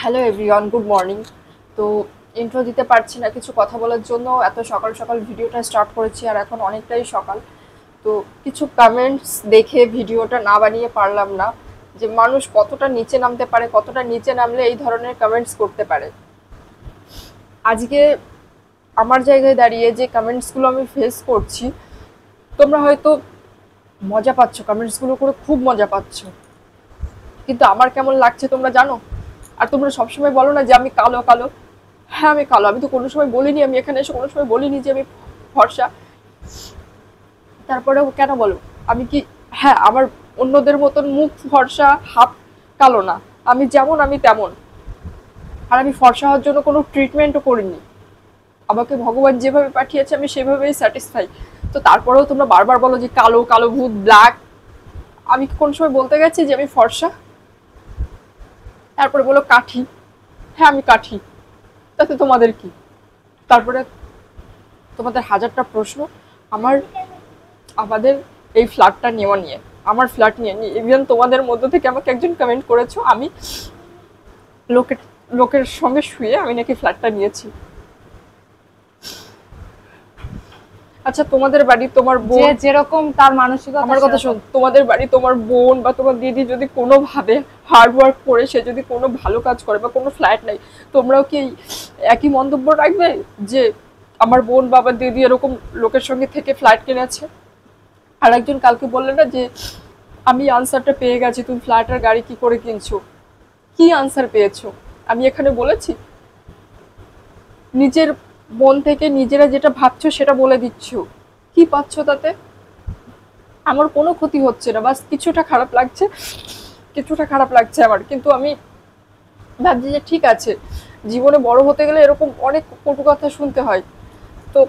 Hello everyone, good morning. তো intro দিতে পারছি না কিছু কথা বলার জন্য, এত সকাল সকাল ভিডিওটা স্টার্ট করেছি আর এখন অনেকটাই সকাল। তো কিছু কমেন্টস দেখে ভিডিওটা না বানিয়ে পারলাম না, যে মানুষ কতটা নিচে নামতে পারে, কতটা নিচে নামলে এই ধরনের কমেন্টস করতে পারে। আজকে আমার জায়গায় দাঁড়িয়ে যে কমেন্টসগুলো আমি ফেস করছি, তোমরা হয়তো মজা পাচ্ছ, কমেন্টসগুলো করে খুব মজা পাচ্ছ, কিন্তু আমার কেমন লাগছে তোমরা জানো? আর তোমরা সবসময় বলো না যে আমি কালো কালো। হ্যাঁ, আমি কালো। আমি তো কোনো সময় বলিনি, আমি এখানে এসে কোনো সময় বলিনি যে আমি ফর্সা। তারপরেও কেন বলো? আমি কি, হ্যাঁ, আমার অন্যদের মতন মুখ ফর্সা, হাত কালো না। আমি যেমন আমি তেমন। আর আমি ফর্সা হওয়ার জন্য কোনো ট্রিটমেন্টও করিনি। আমাকে ভগবান যেভাবে পাঠিয়েছে আমি সেভাবেই স্যাটিসফাই। তো তারপরেও তোমরা বারবার বলো যে কালো কালো ভূত, ব্ল্যাক। আমি কি কোনো সময় বলতে গেছি যে আমি ফর্সা? তারপরে বলো কাঠি। হ্যাঁ, আমি কাঠি। তাতে তোমাদের কি? তারপরে তোমাদের হাজারটা প্রশ্ন আমার, আমাদের এই ফ্ল্যাটটা নেওয়া নিয়ে, আমার ফ্ল্যাট নিয়ে। ইভেন তোমাদের মধ্য থেকে আমাকে একজন কমেন্ট করেছো আমি লোকের লোকের সঙ্গে শুয়ে আমি নাকি ফ্ল্যাটটা নিয়েছি। আচ্ছা, তোমাদের বাড়ি তোমার যে বোন, যেরকম তার মানসিকতা আমার কথা শোন, সেরকম। তোমাদের বাড়ি তোমার বোন বা তোমার দিদি যদি কোনোভাবে হার্ড ওয়ার্ক করে সে যদি কোনো ভালো কাজ করে বা কোনো ফ্ল্যাট নেই, তোমরাও কি একই মন্তব্য রাখবে যে আমার বোন বাবা দিদি এরকম লোকের সঙ্গে থেকে ফ্ল্যাট কিনেছে? আর একজন কালকে বললে না যে আমি আনসারটা পেয়ে গেছি, তুমি ফ্ল্যাট আর গাড়ি কি করে কিনছো। কি আনসার পেয়েছো? আমি এখানে বলেছি নিজের মন থেকে নিজেরা যেটা ভাবছো সেটা বলে দিচ্ছ। কি পাচ্ছ তাতে? আমার কোনো ক্ষতি হচ্ছে না, বাস কিছুটা খারাপ লাগছে, কিছুটা খারাপ লাগছে আমার। কিন্তু আমি ভাবছি যে ঠিক আছে, জীবনে বড় হতে গেলে এরকম অনেক কটু কথা শুনতে হয়। তো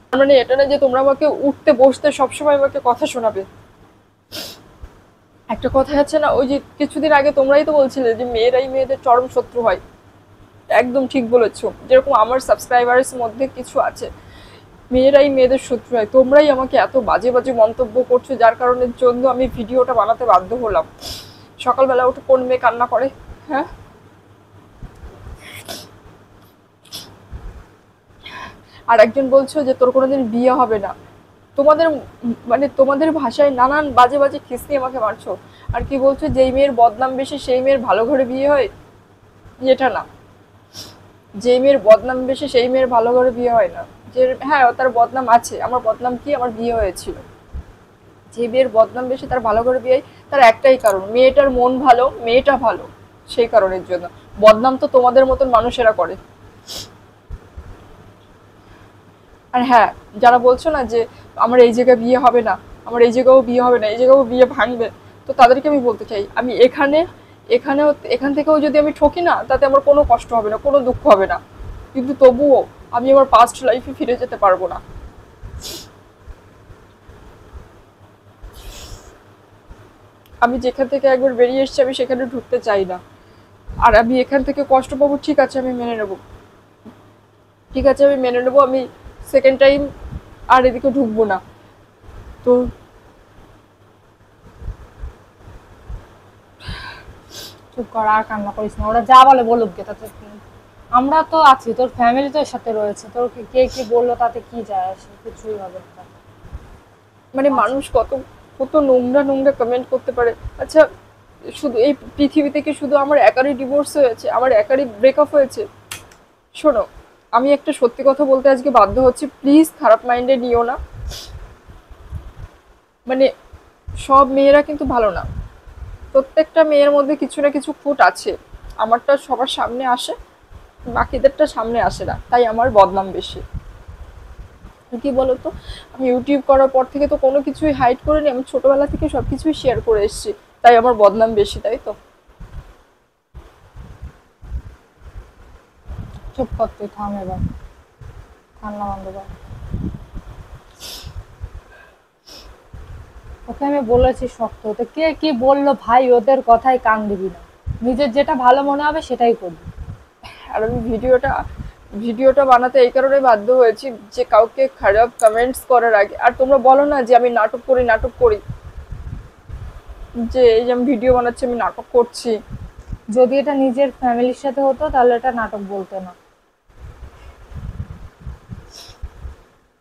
তার মানে এটা না যে তোমরা আমাকে উঠতে বসতে সবসময় আমাকে কথা শোনাবে। একটা কথা আছে না, ওই যে কিছুদিন আগে তোমরাই তো বলছিলে যে মেয়েরাই মেয়েদের চরম শত্রু হয়। একদম ঠিক বলেছো। যেরকম আমার সাবস্ক্রাইবারের মধ্যে কিছু আছে মেয়েরাই মেয়েদের শত্রু হয়, তোমরাই আমাকে এত বাজে বাজে মন্তব্য করছো, যার কারণের জন্য আমি ভিডিওটা বানাতে বাধ্য হলাম। সকালবেলা উঠে কোন মেয়ে কান্না করে? হ্যাঁ। আর একজন বলছো যে তোর কোনোদিন বিয়ে হবে না। তোমাদের মানে তোমাদের ভাষায় নানান বাজে বাজে খিস্তি আমাকে মারছো। আর কি বলছো, যেই মেয়ের বদনাম বেশি সেই মেয়ের ভালো ঘরে বিয়ে হয়। এটা না, যেই মেয়ের বদনাম বেশি সেই মেয়ের ভালো ঘরে বিয়ে হয় না। যে হ্যাঁ তার বদনাম আছে, আমার বদনাম কি, আমার বিয়ে হয়েছিল। যে মেয়ের বদনাম বেশি তার ভালো করে বিয়ে হয়, তার একটাই কারণ, মেয়েটার মন ভালো, মেয়েটা ভালো, সেই কারণের জন্য। বদনাম তো তোমাদের মতন মানুষেরা করে। আর হ্যাঁ, যারা বলছো না যে আমার এই জায়গায় বিয়ে হবে না, আমার এই জায়গাও বিয়ে হবে না, এই জায়গাও বিয়ে ভাঙবে, তো তাদেরকে আমি বলতে চাই আমি এখানে, এখানেও এখান থেকেও যদি আমি ঠকি না তাতে আমার কোনো কষ্ট হবে না, কোনো দুঃখ হবে না। কিন্তু তবুও আমি আমার পাস্ট লাইফে ফিরে যেতে পারবো না। আমি যেখান থেকে একবার বেরিয়ে এসেছি আমি সেখানে ঢুকতে চাই না। আর আমি এখান থেকে কষ্ট পাবো, ঠিক আছে আমি মেনে নেবো, ঠিক আছে আমি মেনে নেবো, আমি সেকেন্ড টাইম আর এদিকে ঢুকবো না। তো চুপ কর, আর কান্না করিস না। ওরা যা বলে বলুক গে, তাতে কি? আমরা তো আছি, তোর ফ্যামিলি তোর সাথে রয়েছে। তোর কে কি বললো তাতে কি যায় আসে? কিছুই হবে না। মানে আচ্ছা, মানুষ কত কত নোংরা নোংরা কমেন্ট করতে পারে। আচ্ছা, শুধু এই পৃথিবী থেকে শুধু আমার একারই ডিভোর্স হয়েছে, আমার একারই ব্রেকআপ হয়েছে? শোনো, আমি একটা সত্যি কথা বলতে আজকে বাধ্য হচ্ছি, প্লিজ খারাপ মাইন্ডে নিও না। মানে সব মেয়েরা কিন্তু ভালো না, প্রত্যেকটা মেয়ের মধ্যে কিছু না কিছু খুঁত আছে। আমারটা সবার সামনে আসে, বাকিদেরটা সামনে আসে না, তাই আমার বদনাম বেশি। কি বলতো, আমি ইউটিউব করার পর থেকে তো কোনো কিছুই হাইড করিনি, আমি ছোটবেলা থেকে সবকিছুই শেয়ার করে এসেছি, তাই আমার বদনাম বেশি, তাই তো। চুপ কর, তুই থাম এবার, কান্না বন্ধ কর। ওকে আমি বলেছি শক্ত হতে। কে কি বললো ভাই, ওদের কথায় কান দিবি না। নিজের যেটা ভালো মনে হবে সেটাই করবি। আর আমি ভিডিওটা ভিডিওটা বানাতে এই কারণে বাধ্য হয়েছি যে কাউকে খারাপ কমেন্টস করার আগে, আর তোমরা বলো না যে আমি নাটক করি নাটক করি, যে এই যে আমি ভিডিও বানাচ্ছি আমি নাটক করছি, যদি এটা নিজের ফ্যামিলির সাথে হতো তাহলে এটা নাটক বলতো না।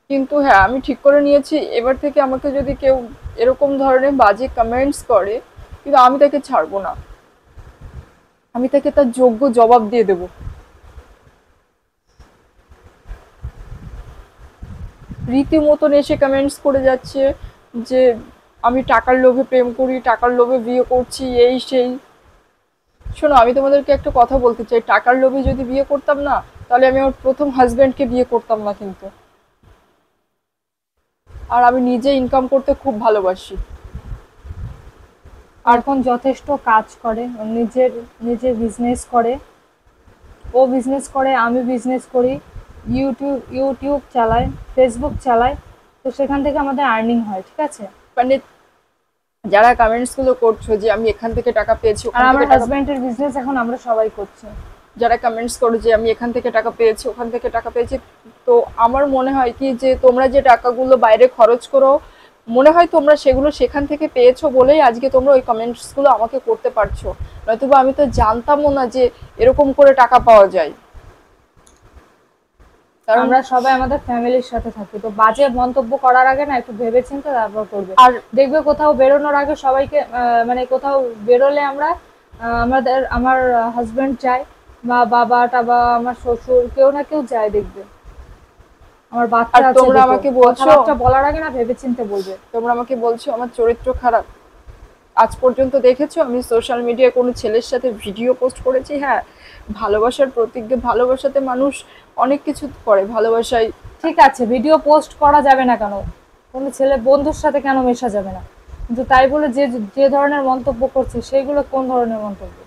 কিন্তু হ্যাঁ, আমি ঠিক করে নিয়েছি এবার থেকে আমাকে যদি কেউ এরকম ধরনের বাজে কমেন্টস করে, কিন্তু আমি তাকে ছাড়বো না, আমি তাকে তার যোগ্য জবাব দিয়ে দেবো। রীতিমতন এসে কমেন্টস করে যাচ্ছে যে আমি টাকার লোভে প্রেম করি, টাকার লোভে বিয়ে করছি, এই সেই। শোনো, আমি তোমাদেরকে একটা কথা বলতে চাই, টাকার লোভে যদি বিয়ে করতাম না, তাহলে আমি আমার প্রথম হাজব্যান্ডকে বিয়ে করতাম না কিন্তু। আর আমি নিজে ইনকাম করতে খুব ভালোবাসি। আর এখন যথেষ্ট কাজ করে, ও নিজের নিজের বিজনেস করে, ও বিজনেস করে, আমি বিজনেস করি, ইউটিউব চালায়, ফেসবুক চালায়, তো সেখান থেকে আমাদের আর্নিং হয়, ঠিক আছে। মানে যারা কমেন্টস গুলো করছো যে আমি এখান থেকে টাকা পেয়েছি, আর ওখান আমার থেকে টাকা, হাজবেন্ডের বিজনেস এখন আমরা সবাই করছি। যারা কমেন্টস করো যে আমি এখান থেকে টাকা পেয়েছি, ওখান থেকে টাকা পেয়েছি, তো আমার মনে হয় কি যে তোমরা যে টাকাগুলো বাইরে খরচ করো, মনে হয় তোমরা সেগুলো সেখান থেকে পেয়েছো বলেই আজকে তোমরা ওই কমেন্টসগুলো আমাকে করতে পারছো। নয়তোবা আমি তো জানতামও না যে এরকম করে টাকা পাওয়া যায়। কারণ আমরা সবাই আমাদের ফ্যামিলির সাথে থাকি, তো বাজে মন্তব্য করার আগে না একটু ভেবেচিন্তে তারপর করবে। আর দেখবে কোথাও বেরোনোর আগে সবাইকে মানে কোথাও বেরোলে আমরা আমার হাজবেন্ড যায়, বা বাবা টাবা, আমার শ্বশুর, কেউ না কেউ যায়, দেখবে আমার বাচ্চা আছে, তোমরা দেখো, আমাকে বলছো, কথাবার্তা বলার আগে না ভেবেচিন্তে বলবে। তোমরা আমাকে বলছো আমার চরিত্র খারাপ। আজ পর্যন্ত দেখেছো আমি সোশ্যাল মিডিয়ায় কোনো ছেলের সাথে ভিডিও পোস্ট করেছি? হ্যাঁ, ভালোবাসার প্রতিজ্ঞা, ভালোবাসাতে মানুষ অনেক কিছু করে, ভালোবাসায়। ঠিক আছে, ভিডিও পোস্ট করা যাবে না কেন, কোনো ছেলে বন্ধুর সাথে কেন মেশা যাবে না, কিন্তু তাই বলে যে যে ধরনের মন্তব্য করছে সেইগুলো কোন ধরনের মন্তব্য?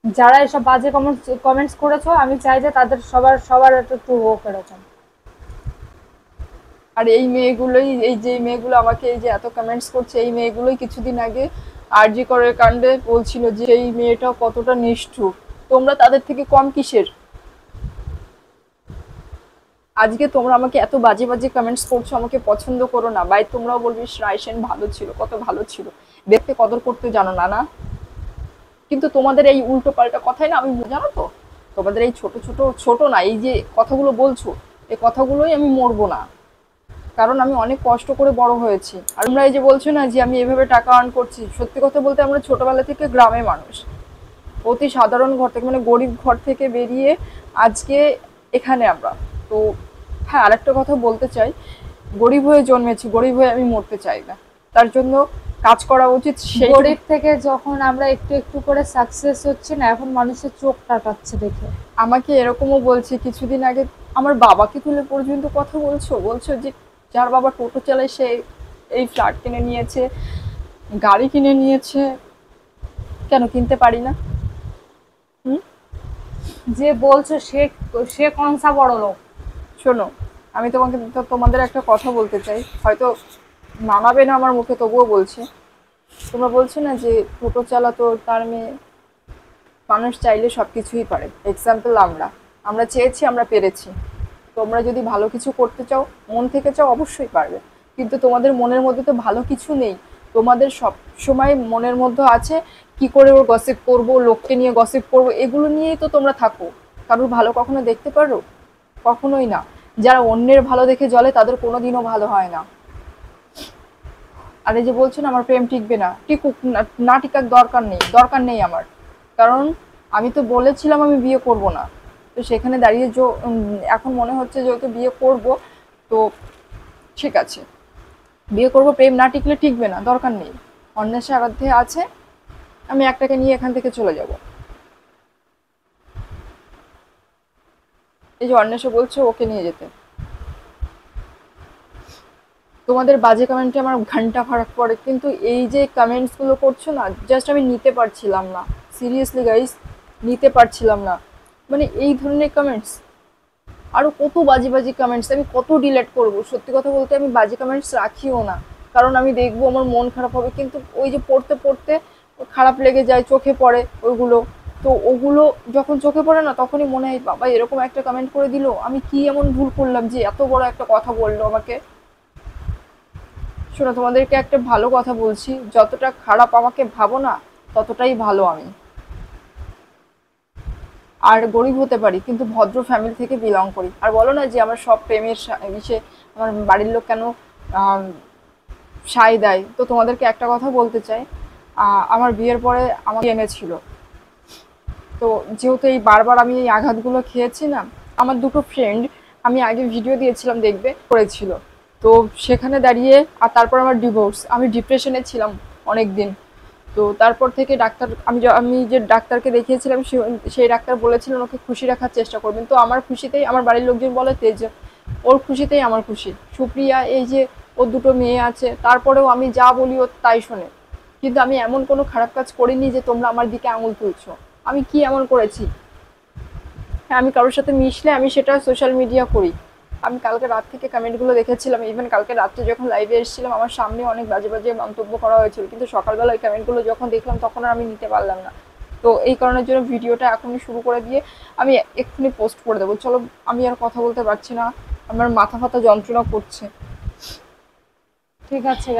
যারা এসব বাজে কমেন্টস করেছো, আমি চাই যে তাদের সবার একটু হোক এরকম। আর এই মেয়েগুলোই, এই যে মেয়েগুলো আমাকে এই যে এত কমেন্টস করছে, এই মেয়েগুলোই কিছুদিন আগে আরজি করের কাণ্ডে বলছিল যে এই মেয়েটা কতটা নিষ্ঠুর। তোমরা তাদের থেকে কম কিসের? আজকে তোমরা আমাকে এত বাজে বাজে কমেন্টস করছো, আমাকে পছন্দ করো না, ভাই তোমরাও বলবি রায় সেন ভালো ছিল, কত ভালো ছিল, দেখতে কদর করতে জানো না, না? কিন্তু তোমাদের এই উল্টো পাল্টা কথাই না আমি, জানো তো, তোমাদের এই ছোট ছোট, ছোট না, এই যে কথাগুলো বলছো, এই কথাগুলোই আমি মরবো না। কারণ আমি অনেক কষ্ট করে বড় হয়েছি। আর তোমরা এই যে বলছো না যে আমি এভাবে টাকা আর্ন করছি, সত্যি কথা বলতে আমরা ছোটবেলা থেকে গ্রামে মানুষ, অতি সাধারণ ঘর থেকে, মানে গরিব ঘর থেকে বেরিয়ে আজকে এখানে আমরা। তো হ্যাঁ, আরেকটা কথা বলতে চাই, গরিব হয়ে জন্মেছি, গরিব হয়ে আমি মরতে চাই না। তার জন্য কাজ করা উচিত। সেই গরিব থেকে যখন আমরা একটু একটু করে সাকসেস হচ্ছে না, এখন মানুষের চোখ টাকাচ্ছে দেখে। আমাকে এরকমও বলছে কিছুদিন আগে, আমার বাবাকে তুলে পর্যন্ত কথা বলছো, বলছো যে যার বাবা টোটো চালায় সে এই ফ্ল্যাট কিনে নিয়েছে, গাড়ি কিনে নিয়েছে, কেন কিনতে পারি না? যে বলছো সে সে কনসা বড় লোক? শোনো, আমি তোমাকে তোমাদের একটা কথা বলতে চাই, হয়তো মানাবে না আমার মুখে, তবুও বলছি। তোমরা বলছো না যে টোটো চালাতো তার মেয়ে, মানুষ চাইলে সব কিছুই পারে। এক্সাম্পল আমরা, আমরা চেয়েছি, আমরা পেরেছি। তোমরা যদি ভালো কিছু করতে চাও, মন থেকে চাও, অবশ্যই পারবে। কিন্তু তোমাদের মনের মধ্যে তো ভালো কিছু নেই। তোমাদের সব সময় মনের মধ্যে আছে কি করে ওর গসিপ করব, লোককে নিয়ে গসিপ করব, এগুলো নিয়েই তো তোমরা থাকো। কারোর ভালো কখনো দেখতে পারো? কখনোই না। যারা অন্যের ভালো দেখে জ্বলে তাদের কোনোদিনও ভালো হয় না। আর এই যে বলছো না আমার প্রেম টিকবে না, টিকুক না, টিকার দরকার নেই, দরকার নেই আমার। কারণ আমি তো বলেছিলাম আমি বিয়ে করব না, তো সেখানে দাঁড়িয়ে এখন মনে হচ্ছে যে ওকে বিয়ে করব। তো ঠিক আছে, বিয়ে করব, প্রেম না টিকলে টিকবে না, দরকার নেই। অন্যের সারাধ্যে আছে, আমি একটাকে নিয়ে এখান থেকে চলে যাব। এই যে অন্বেষা বলছে ওকে নিয়ে যেতে, তোমাদের বাজে কমেন্টে আমার ঘন্টা ফারাক পড়ে, কিন্তু এই যে কমেন্টসগুলো করছো না, জাস্ট আমি নিতে পারছিলাম না। সিরিয়াসলি গাইস, নিতে পারছিলাম না। মানে এই ধরনের কমেন্টস, আরও কত বাজে বাজে কমেন্টস, আমি কত ডিলেট করব? সত্যি কথা বলতে আমি বাজে কমেন্টস রাখিও না, কারণ আমি দেখবো আমার মন খারাপ হবে, কিন্তু ওই যে পড়তে পড়তে খারাপ লেগে যায়, চোখে পড়ে ওইগুলো। তো ওগুলো যখন চোখে পড়ে না, তখনই মনে হয় বাবা এরকম একটা কমেন্ট করে দিল, আমি কি এমন ভুল করলাম যে এত বড় একটা কথা বললো আমাকে। শোনো, তোমাদেরকে একটা ভালো কথা বলছি, যতটা খারাপ আমাকে ভাবো না ততটাই ভালো আমি। আর গরিব হতে পারি কিন্তু ভদ্র ফ্যামিলি থেকে বিলং করি। আর বলো না যে আমার সব প্রেমের ইসে আমার বাড়ির লোক কেন আম, সায় দেয়, তো তোমাদেরকে একটা কথা বলতে চাই। আমার বিয়ের পরে আমাকে এনেছিল, তো যেহেতু এই বারবার আমি এই আঘাতগুলো খেয়েছি না, আমার দুটো ফ্রেন্ড, আমি আগে ভিডিও দিয়েছিলাম দেখবে, করেছিল। তো সেখানে দাঁড়িয়ে আর তারপর আমার ডিভোর্স, আমি ডিপ্রেশনে ছিলাম অনেক দিন। তো তারপর থেকে ডাক্তার, আমি যে ডাক্তারকে দেখিয়েছিলাম সেই ডাক্তার বলেছিলেন ওকে খুশি রাখার চেষ্টা করবেন। তো আমার খুশিতেই আমার বাড়ির লোকজন বলে তেজ, ওর খুশিতেই আমার খুশি। সুপ্রিয়া এই যে ওর দুটো মেয়ে আছে, তারপরেও আমি যা বলি ও তাই শোনে। কিন্তু আমি এমন কোনো খারাপ কাজ করিনি যে তোমরা আমার দিকে আঙুল তুলছো। আমি কি এমন করেছি? হ্যাঁ, আমি কারোর সাথে মিশলে আমি সেটা সোশ্যাল মিডিয়া করি। আমি কালকে রাত থেকে কমেন্টগুলো দেখেছিলাম, ইভেন কালকে রাত্রে যখন লাইভে এসেছিলাম আমার সামনে অনেক বাজে বাজে মন্তব্য করা হয়েছিল, কিন্তু সকালবেলা ওই কমেন্টগুলো যখন দেখলাম তখন আর আমি নিতে পারলাম না। তো এই কারণের জন্য ভিডিওটা এখনই শুরু করে দিয়ে আমি এক্ষুনি পোস্ট করে দেবো। চলো, আমি আর কথা বলতে পারছি না, আমার মাথা ফাতা যন্ত্রণা করছে। ঠিক আছে।